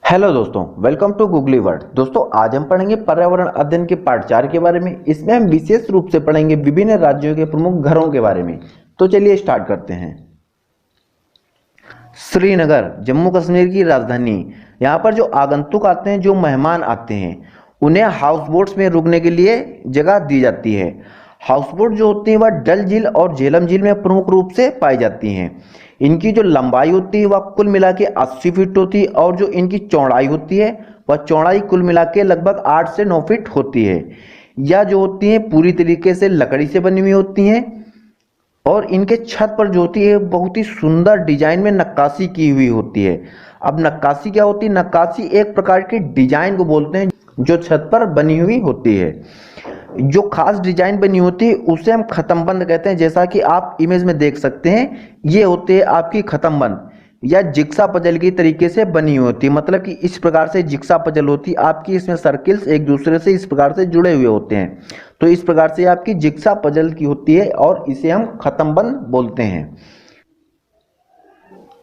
Hello दोस्तों, welcome to googly word. दोस्तों, आज हम पढ़ेंगे पर्यावरण अध्ययन के पार्ट 4 के बारे में। इसमें हम विशेष रूप से पढ़ेंगे विभिन्न राज्यों के प्रमुख घरों के बारे में। तो चलिए स्टार्ट करते हैं। श्रीनगर जम्मू कश्मीर की राजधानी। यहाँ पर जो आगंतुक आते हैं, जो मेहमान आते हैं, उन्हें हाउस बोट्स में रुकने के लिए जगह दी जाती है। हाउस बोट जो होती है वह डल झील और झेलम झील में प्रमुख रूप से पाई जाती हैं। इनकी जो लंबाई होती है वह कुल मिला के 80 फीट होती है और जो इनकी चौड़ाई होती है वह चौड़ाई कुल मिला के लगभग 8 से 9 फीट होती है। यह जो होती है पूरी तरीके से लकड़ी से बनी हुई होती हैं और इनके छत पर जो होती है बहुत ही सुंदर डिजाइन में नक्काशी की हुई होती है। अब नक्काशी क्या होती है? नक्काशी एक प्रकार की डिजाइन को बोलते हैं जो छत पर बनी हुई होती है। जो खास डिजाइन बनी होती है उसे हम खत्मबंद कहते हैं। जैसा कि आप इमेज में देख सकते हैं, ये होते हैं आपकी खत्मबंद या जिक्सा पजल की तरीके से बनी हुई होती है। मतलब कि इस प्रकार से जिक्सा पजल होती है आपकी, इसमें सर्किल्स एक दूसरे से इस प्रकार से जुड़े हुए होते हैं। तो इस प्रकार से आपकी जिक्सा पजल की होती है और इसे हम खत्मबंद बोलते हैं।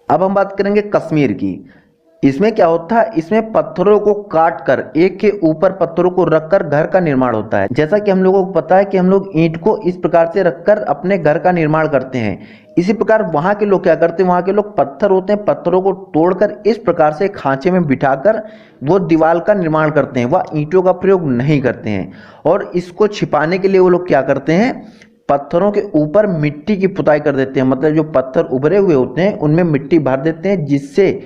अब हम बात करेंगे कश्मीर की। इसमें क्या होता है? इसमें पत्थरों को काट कर एक के ऊपर पत्थरों को रखकर घर का निर्माण होता है। जैसा कि हम लोगों को पता है कि हम लोग ईंट को इस प्रकार से रखकर अपने घर का निर्माण करते हैं। इसी प्रकार वहां के लोग क्या करते हैं? वहां के लोग पत्थर होते हैं, पत्थरों को तोड़कर इस प्रकार से खांचे में बिठाकर वो दीवार का निर्माण करते हैं। वह ईंटों का प्रयोग नहीं करते हैं और इसको छिपाने के लिए वो लोग क्या करते हैं? पत्थरों के ऊपर मिट्टी की पुताई कर देते हैं। मतलब जो पत्थर उभरे हुए होते हैं उनमें मिट्टी भर देते हैं जिससे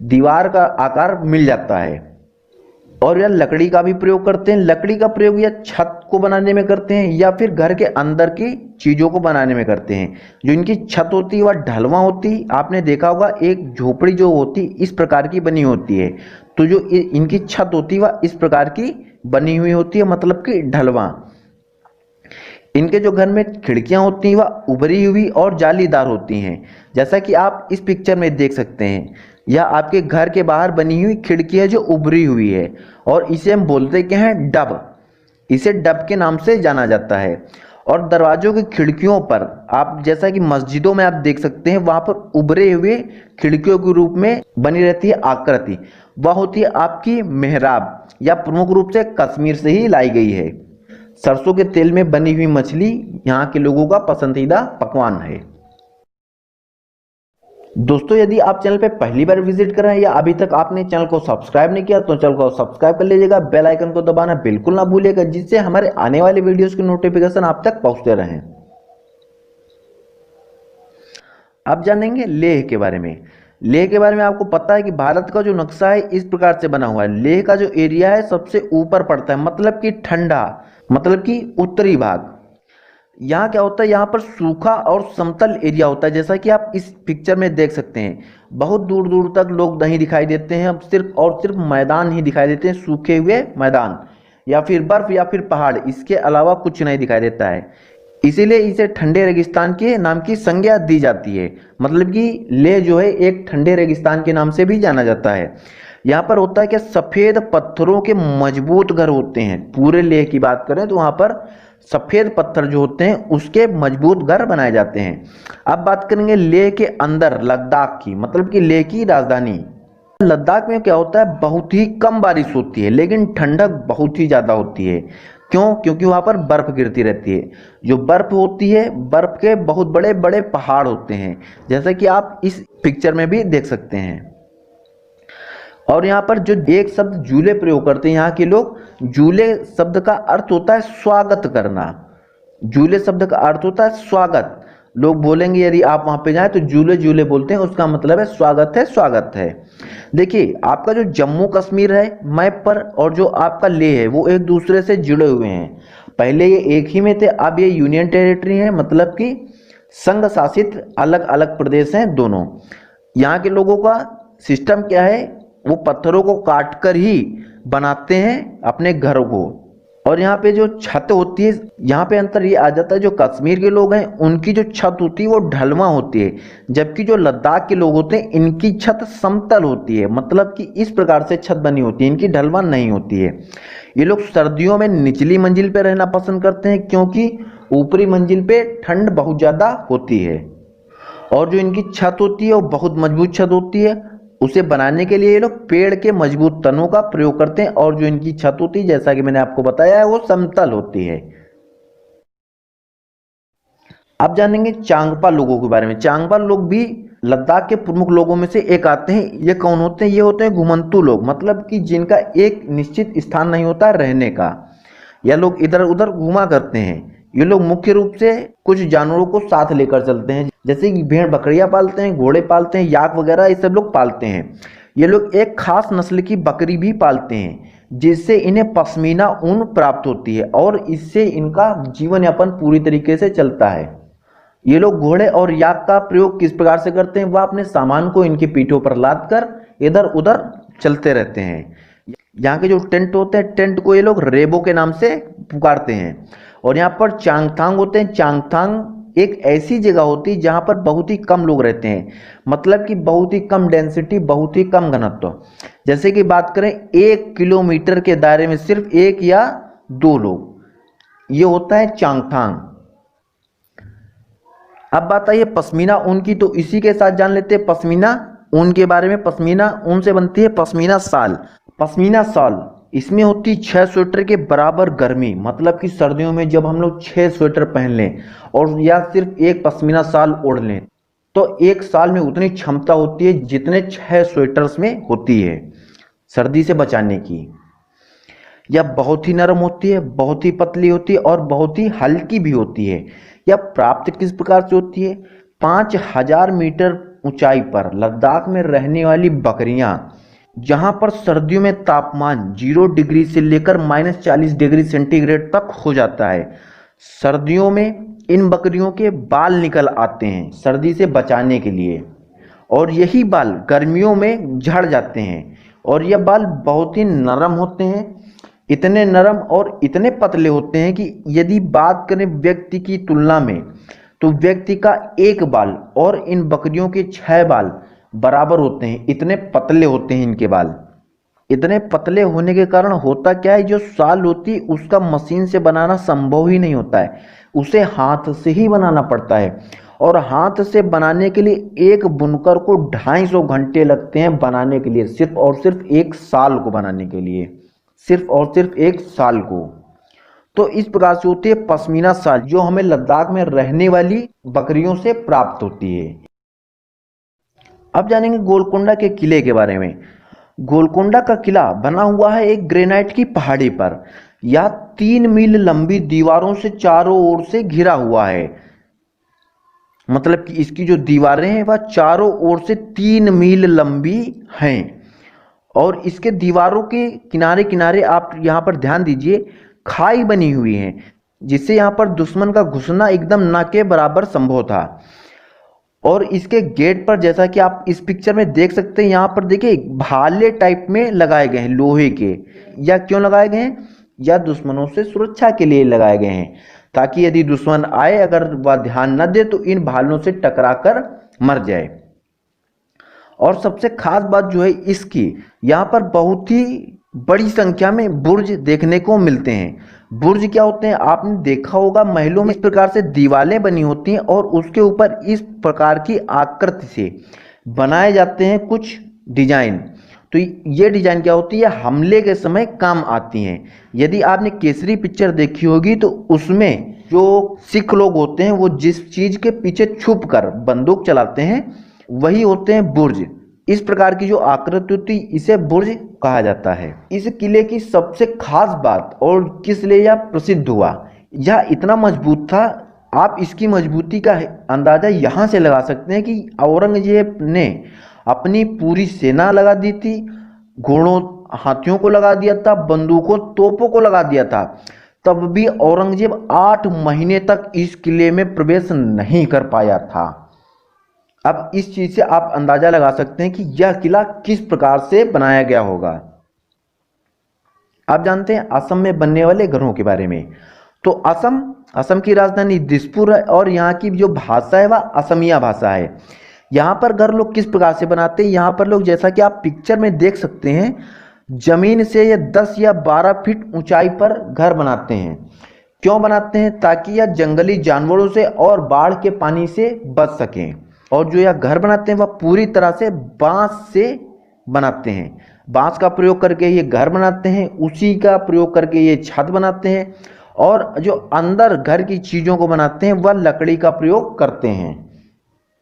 दीवार का आकार मिल जाता है। और यह लकड़ी का भी प्रयोग करते हैं। लकड़ी का प्रयोग या छत को बनाने में करते हैं या फिर घर के अंदर की चीजों को बनाने में करते हैं। जो इनकी छत होती है वह ढलवा होती है। आपने देखा होगा एक झोपड़ी जो होती इस प्रकार की बनी होती है। तो जो इनकी छत होती है वह इस प्रकार की बनी हुई होती है, मतलब कि ढलवा। इनके जो घर में खिड़कियां होती हैं वह उभरी हुई और जालीदार होती हैं। जैसा कि आप इस पिक्चर में देख सकते हैं, यह आपके घर के बाहर बनी हुई खिड़की है जो उभरी हुई है और इसे हम बोलते क्या हैं? डब। इसे डब के नाम से जाना जाता है। और दरवाजों की खिड़कियों पर आप जैसा कि मस्जिदों में आप देख सकते हैं, वहां पर उभरे हुए खिड़कियों के रूप में बनी रहती है आकृति। वह होती है आपकी मेहराब, या प्रमुख रूप से कश्मीर से ही लाई गई है। सरसों के तेल में बनी हुई मछली यहाँ के लोगों का पसंदीदा पकवान है। दोस्तों, यदि आप चैनल पे पहली बार विजिट कर रहे हैं या अभी तक आपने चैनल को सब्सक्राइब नहीं किया तो चैनल को सब्सक्राइब कर लीजिएगा। बेल आइकन को दबाना बिल्कुल ना भूलिएगा जिससे हमारे आने वाले वीडियोस की नोटिफिकेशन आप तक पहुंचते रहें। अब जानेंगे लेह के बारे में। लेह के बारे में आपको पता है कि भारत का जो नक्शा है इस प्रकार से बना हुआ है। लेह का जो एरिया है सबसे ऊपर पड़ता है, मतलब कि ठंडा, मतलब कि उत्तरी भाग। यहाँ क्या होता है? यहाँ पर सूखा और समतल एरिया होता है। जैसा कि आप इस पिक्चर में देख सकते हैं, बहुत दूर दूर तक लोग नहीं दिखाई देते हैं। अब सिर्फ और सिर्फ मैदान ही दिखाई देते हैं, सूखे हुए मैदान या फिर बर्फ या फिर पहाड़, इसके अलावा कुछ नहीं दिखाई देता है। इसीलिए इसे ठंडे रेगिस्तान के नाम की संज्ञा दी जाती है। मतलब कि लेह जो है एक ठंडे रेगिस्तान के नाम से भी जाना जाता है। यहाँ पर होता है कि सफेद पत्थरों के मजबूत घर होते हैं। पूरे लेह की बात करें तो वहाँ पर सफेद पत्थर जो होते हैं उसके मजबूत घर बनाए जाते हैं। अब बात करेंगे लेह के अंदर लद्दाख की, मतलब कि लेह की राजधानी। लद्दाख में क्या होता है? बहुत ही कम बारिश होती है लेकिन ठंडक बहुत ही ज्यादा होती है। क्यों? क्योंकि वहां पर बर्फ गिरती रहती है। जो बर्फ होती है, बर्फ के बहुत बड़े बड़े पहाड़ होते हैं, जैसा कि आप इस पिक्चर में भी देख सकते हैं। और यहाँ पर जो एक शब्द जूले प्रयोग करते हैं यहाँ के लोग, जूले शब्द का अर्थ होता है स्वागत करना। जूले शब्द का अर्थ होता है स्वागत। लोग बोलेंगे, यदि आप वहां पे जाएं तो जूले जूले बोलते हैं, उसका मतलब है स्वागत है, स्वागत है। देखिए, आपका जो जम्मू कश्मीर है मैप पर और जो आपका लेह है वो एक दूसरे से जुड़े हुए हैं। पहले ये एक ही में थे, अब ये यूनियन टेरिटरी है, मतलब कि संघ शासित अलग अलग प्रदेश हैं दोनों। यहाँ के लोगों का सिस्टम क्या है? वो पत्थरों को काट कर ही बनाते हैं अपने घरों को। और यहाँ पे जो छत होती है, यहाँ पे अंतर ये आ जाता है, जो कश्मीर के लोग हैं उनकी जो छत होती है वो ढलवा होती है, जबकि जो लद्दाख के लोग होते हैं इनकी छत समतल होती है। मतलब कि इस प्रकार से छत बनी होती है, इनकी ढलवा नहीं होती है। ये लोग सर्दियों में निचली मंजिल पे रहना पसंद करते हैं क्योंकि ऊपरी मंजिल पे ठंड बहुत ज्यादा होती है। और जो इनकी छत होती है वो बहुत मजबूत छत होती है। उसे बनाने के लिए ये लोग पेड़ के मजबूत तनों का प्रयोग करते हैं और जो इनकी छत होती है जैसा कि मैंने आपको बताया है वो समतल होती है। अब जानेंगे चांगपा लोगों के बारे में। चांगपा लोग भी लद्दाख के प्रमुख लोगों में से एक आते हैं। ये कौन होते हैं? ये होते हैं घुमंतू लोग, मतलब कि जिनका एक निश्चित स्थान नहीं होता रहने का। यह लोग इधर उधर घूमा करते हैं। ये लोग मुख्य रूप से कुछ जानवरों को साथ लेकर चलते हैं, जैसे कि भेड़ बकरियां पालते हैं, घोड़े पालते हैं, याक वगैरह ये सब लोग पालते हैं। ये लोग एक खास नस्ल की बकरी भी पालते हैं जिससे इन्हें पश्मीना ऊन प्राप्त होती है और इससे इनका जीवन यापन पूरी तरीके से चलता है। ये लोग घोड़े और याक का प्रयोग किस प्रकार से करते हैं? वह अपने सामान को इनकी पीठों पर लाद कर इधर उधर चलते रहते हैं। यहाँ के जो टेंट होते हैं, टेंट को ये लोग रेबो के नाम से पुकारते हैं। और यहाँ पर चांगथांग होते हैं। चांगथांग एक ऐसी जगह होती है जहाँ पर बहुत ही कम लोग रहते हैं, मतलब कि बहुत ही कम डेंसिटी, बहुत ही कम घनत्व। जैसे कि बात करें 1 किलोमीटर के दायरे में सिर्फ 1 या 2 लोग, ये होता है चांगथांग। अब बात आई है पश्मीना ऊन की, तो इसी के साथ जान लेते हैं पश्मीना ऊन के बारे में। पश्मीना ऊन से बनती है पश्मीना शाल। पश्मीना शाल इसमें होती 6 स्वेटर के बराबर गर्मी, मतलब कि सर्दियों में जब हम लोग 6 स्वेटर पहन लें और या सिर्फ एक पश्मीना शाल ओढ़ लें तो एक साल में उतनी क्षमता होती है जितने 6 स्वेटर्स में होती है सर्दी से बचाने की। यह बहुत ही नरम होती है, बहुत ही पतली होती है और बहुत ही हल्की भी होती है। यह प्राप्त किस प्रकार से होती है? 5000 मीटर ऊंचाई पर लद्दाख में रहने वाली बकरियां, जहां पर सर्दियों में तापमान 0 डिग्री से लेकर -40 डिग्री सेंटीग्रेड तक हो जाता है, सर्दियों में इन बकरियों के बाल निकल आते हैं सर्दी से बचाने के लिए, और यही बाल गर्मियों में झड़ जाते हैं। और यह बाल बहुत ही नरम होते हैं, इतने नरम और इतने पतले होते हैं कि यदि बात करें व्यक्ति की तुलना में तो व्यक्ति का एक बाल और इन बकरियों के 6 बाल बराबर होते हैं, इतने पतले होते हैं इनके बाल। इतने पतले होने के कारण होता क्या है, जो शाल होती है उसका मशीन से बनाना संभव ही नहीं होता है, उसे हाथ से ही बनाना पड़ता है। और हाथ से बनाने के लिए एक बुनकर को 250 घंटे लगते हैं बनाने के लिए, सिर्फ और सिर्फ एक शाल को बनाने के लिए, सिर्फ और सिर्फ एक शाल को। तो इस प्रकार से होती है पश्मीना शाल, जो हमें लद्दाख में रहने वाली बकरियों से प्राप्त होती है। अब जानेंगे गोलकोंडा के किले के बारे में। गोलकोंडा का किला बना हुआ है एक ग्रेनाइट की पहाड़ी पर। यह 3 मील लंबी दीवारों से चारों ओर से घिरा हुआ है, मतलब कि इसकी जो दीवारें हैं वह चारों ओर से 3 मील लंबी हैं। और इसके दीवारों के किनारे किनारे आप यहाँ पर ध्यान दीजिए, खाई बनी हुई है, जिससे यहाँ पर दुश्मन का घुसना एकदम ना के बराबर संभव था। और इसके गेट पर जैसा कि आप इस पिक्चर में देख सकते हैं, यहाँ पर देखिए भाले टाइप में लगाए गए हैं लोहे के। या क्यों लगाए गए हैं? या दुश्मनों से सुरक्षा के लिए लगाए गए हैं, ताकि यदि दुश्मन आए अगर वह ध्यान न दे तो इन भालों से टकराकर मर जाए। और सबसे खास बात जो है इसकी, यहाँ पर बहुत ही बड़ी संख्या में बुर्ज देखने को मिलते हैं। बुर्ज क्या होते हैं? आपने देखा होगा महलों में इस प्रकार से दीवारें बनी होती हैं और उसके ऊपर इस प्रकार की आकृति से बनाए जाते हैं कुछ डिजाइन। तो ये डिजाइन क्या होती है? हमले के समय काम आती हैं। यदि आपने केसरी पिक्चर देखी होगी तो उसमें जो सिख लोग होते हैं वो जिस चीज के पीछे छुप कर बंदूक चलाते हैं वही होते हैं बुर्ज। इस प्रकार की जो आकृति होती है इसे बुर्ज कहा जाता है। इस किले की सबसे खास बात और किस लिए यह प्रसिद्ध हुआ, यह इतना मजबूत था। आप इसकी मजबूती का अंदाजा यहाँ से लगा सकते हैं कि औरंगजेब ने अपनी पूरी सेना लगा दी थी, घोड़ों हाथियों को लगा दिया था, बंदूकों तोपों को लगा दिया था, तब भी औरंगजेब 8 महीने तक इस किले में प्रवेश नहीं कर पाया था। अब इस चीज से आप अंदाजा लगा सकते हैं कि यह किला किस प्रकार से बनाया गया होगा। आप जानते हैं असम में बनने वाले घरों के बारे में। तो असम की राजधानी दिसपुर है और यहाँ की जो भाषा है वह असमिया भाषा है। यहाँ पर घर लोग किस प्रकार से बनाते हैं, यहाँ पर लोग जैसा कि आप पिक्चर में देख सकते हैं, जमीन से ये 10 या 12 फीट ऊंचाई पर घर बनाते हैं। क्यों बनाते हैं? ताकि यह जंगली जानवरों से और बाढ़ के पानी से बच सकें। और जो यह घर बनाते हैं वह पूरी तरह से बांस से बनाते हैं। बांस का प्रयोग करके ये घर बनाते हैं, उसी का प्रयोग करके ये छत बनाते हैं, और जो अंदर घर की चीज़ों को बनाते हैं वह लकड़ी का प्रयोग करते हैं।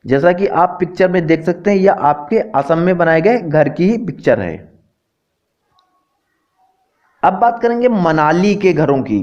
जैसा कि आप पिक्चर में देख सकते हैं, यह आपके असम में बनाए गए घर की ही पिक्चर है। अब बात करेंगे मनाली के घरों की।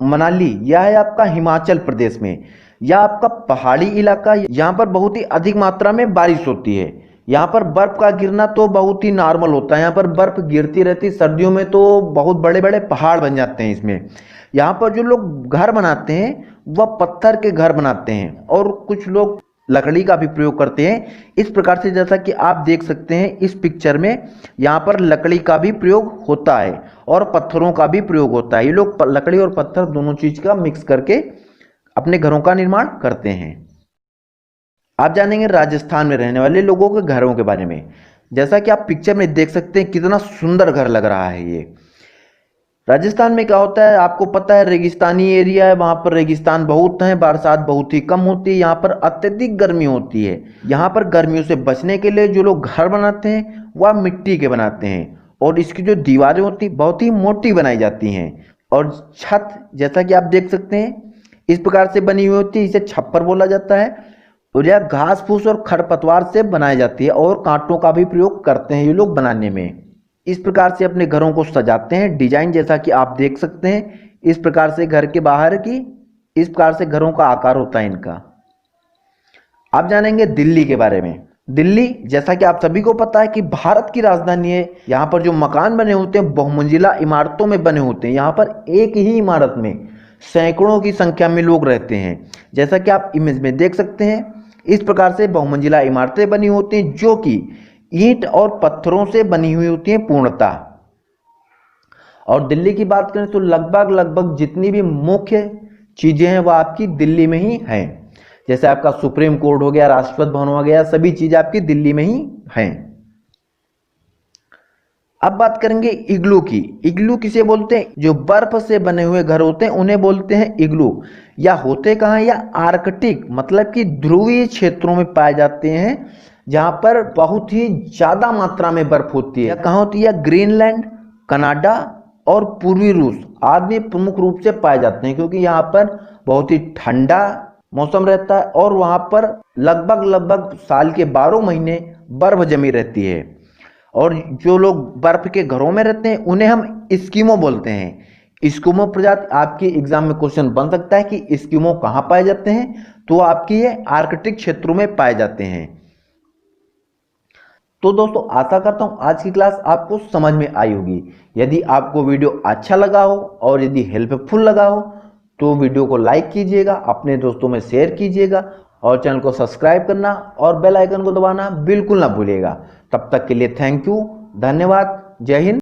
मनाली यह है आपका हिमाचल प्रदेश में, यह आपका पहाड़ी इलाका, यहाँ पर बहुत ही अधिक मात्रा में बारिश होती है। यहाँ पर बर्फ का गिरना तो बहुत ही नॉर्मल होता है, यहाँ पर बर्फ गिरती रहती, सर्दियों में तो बहुत बड़े बड़े पहाड़ बन जाते हैं इसमें। यहाँ पर जो लोग घर बनाते हैं वह पत्थर के घर बनाते हैं, और कुछ लोग लकड़ी का भी प्रयोग करते हैं। इस प्रकार से जैसा कि आप देख सकते हैं इस पिक्चर में, यहाँ पर लकड़ी का भी प्रयोग होता है और पत्थरों का भी प्रयोग होता है। ये लोग लकड़ी और पत्थर दोनों चीज का मिक्स करके अपने घरों का निर्माण करते हैं। आप जानेंगे राजस्थान में रहने वाले लोगों के घरों के बारे में। जैसा कि आप पिक्चर में देख सकते हैं कितना सुंदर घर लग रहा है ये। राजस्थान में क्या होता है आपको पता है, रेगिस्तानी एरिया है, वहां पर रेगिस्तान बहुत है, बरसात बहुत ही कम होती है, यहाँ पर अत्यधिक गर्मी होती है। यहाँ पर गर्मियों से बचने के लिए जो लोग घर बनाते हैं वह मिट्टी के बनाते हैं, और इसकी जो दीवारें होती बहुत ही मोटी बनाई जाती हैं, और छत जैसा कि आप देख सकते हैं इस प्रकार से बनी हुई होती है, इसे छप्पर बोला जाता है। और यह घास फूस और खरपतवार से बनाई जाती है, और कांटों का भी प्रयोग करते हैं ये लोग बनाने में। इस प्रकार से अपने घरों को सजाते हैं। डिजाइन जैसा कि आप देख सकते हैं इस प्रकार से घर के बाहर की, इस प्रकार से घरों का आकार होता है इनका। आप जानेंगे दिल्ली के बारे में। दिल्ली जैसा कि आप सभी को पता है कि भारत की राजधानी है। यहाँ पर जो मकान बने होते हैं बहुमंजिला इमारतों में बने होते हैं। यहाँ पर एक ही इमारत में सैकड़ों की संख्या में लोग रहते हैं। जैसा कि आप इमेज में देख सकते हैं इस प्रकार से बहुमंजिला इमारतें बनी होती हैं, जो कि ईंट और पत्थरों से बनी हुई होती हैं पूर्णतः। और दिल्ली की बात करें तो लगभग जितनी भी मुख्य चीजें हैं वह आपकी दिल्ली में ही हैं। जैसे आपका सुप्रीम कोर्ट हो गया, राष्ट्रपति भवन हो गया, सभी चीजें आपकी दिल्ली में ही हैं। अब बात करेंगे इग्लू की। इग्लू किसे बोलते हैं? जो बर्फ से बने हुए घर होते हैं उन्हें बोलते हैं इग्लू। या होते कहाँ? या आर्कटिक मतलब कि ध्रुवीय क्षेत्रों में पाए जाते हैं, जहां पर बहुत ही ज्यादा मात्रा में बर्फ होती है। कहाँ होती है? ग्रीनलैंड, कनाडा और पूर्वी रूस आदि प्रमुख रूप से पाए जाते हैं, क्योंकि यहाँ पर बहुत ही ठंडा मौसम रहता है, और वहां पर लगभग साल के 12 महीने बर्फ जमी रहती है। और जो लोग बर्फ के घरों में रहते हैं उन्हें हम इस्किमो बोलते हैं। इस्किमो प्रजाति आपके एग्जाम में क्वेश्चन बन सकता है कि इस्किमो कहाँ पाए जाते हैं, तो आपकी ये आर्कटिक क्षेत्रों में पाए जाते हैं। तो दोस्तों आशा करता हूं आज की क्लास आपको समझ में आई होगी। यदि आपको वीडियो अच्छा लगा हो और यदि हेल्पफुल लगा हो तो वीडियो को लाइक कीजिएगा, अपने दोस्तों में शेयर कीजिएगा, और चैनल को सब्सक्राइब करना और बेल आइकन को दबाना बिल्कुल ना भूलिएगा। तब तक के लिए थैंक यू, धन्यवाद, जय हिंद।